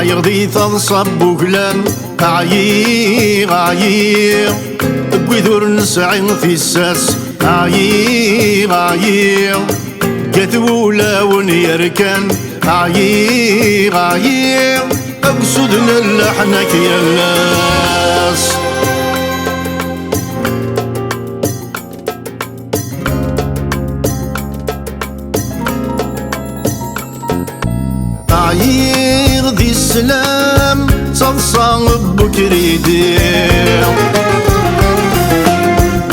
عير ذي تنصب وكلان عير بويذور نسعين في الساس عير قتولا ونيركان عير اقصدنا اللحنك يا الناس عير ذي السلام صلصان بكريدي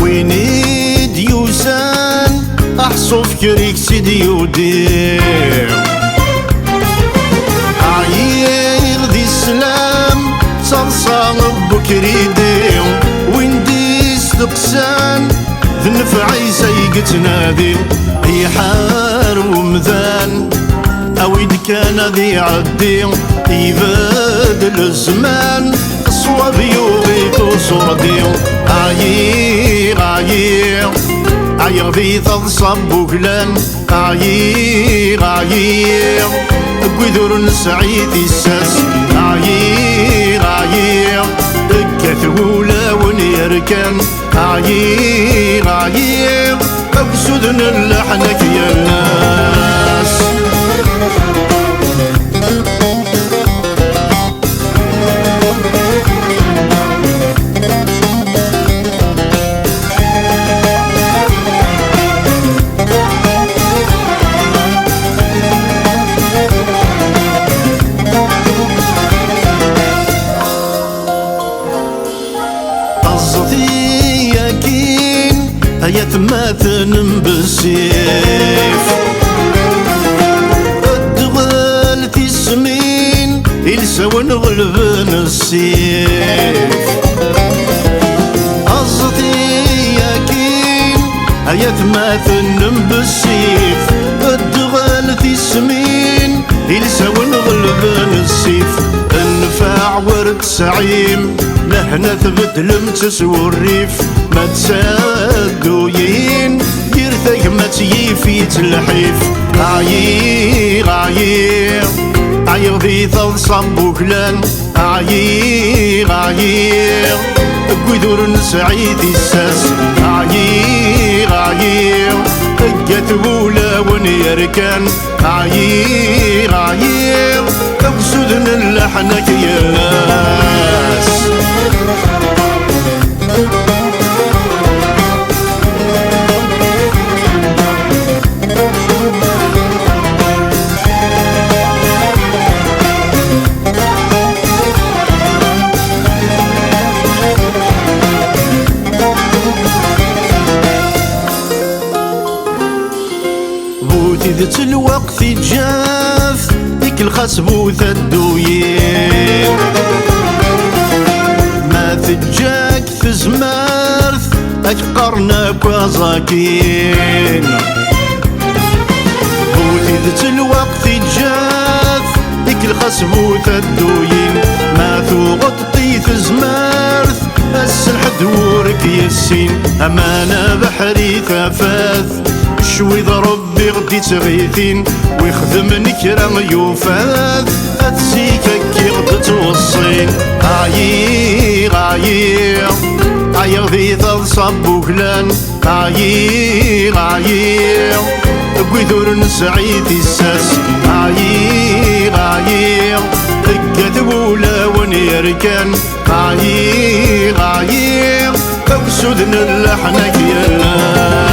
وينيد يوسان احصف كريك سيدي ودير عير ذي السلام صلصان بكريدي وينديس تقسان ذي النفعي سيقت نادي هي حار ومذان أويد كان ذي عدي يبادل الزمان الصواب يغيط صردي عير ذي تنصب وكلان عير بويذور نسعيد الساس عير كثولا ونيركان عير اقصدنا اللحنك يا الناس هيا تماثن بالسيف الدغال في السمين يلساو نغلبن السيف قصدي ياكين هيا تماثن بالسيف الدغال في السمين يلساو نغلبن السيف النفاع ورد سعيم لهنا ثبت لمتس والريف ما تسادوين يرثق ما تيفي تلحيف عير ذي تنصب وكلان عير بويذور نسعيد الساس عير قتولا ونيركان عير اقصدنا اللحنك يا الناس ذات الوقت جاف ذيك الخصب وثدوين ما تجاك في زمارث اجقرناك وزاكين ذات الوقت جاف ذيك الخصب وثدوين ما تغطي في زمارث السلحد ورك يسين امانه بحري ثفاث شوي ربي غدي تغيثين ويخدم نكرا يوفاذ اتسيكك كي غد توصين عير ذي تنصب وكلان عير بويذور نسعيد الساس عير كثولا ونيركان عير اقصدنا اللحنك يا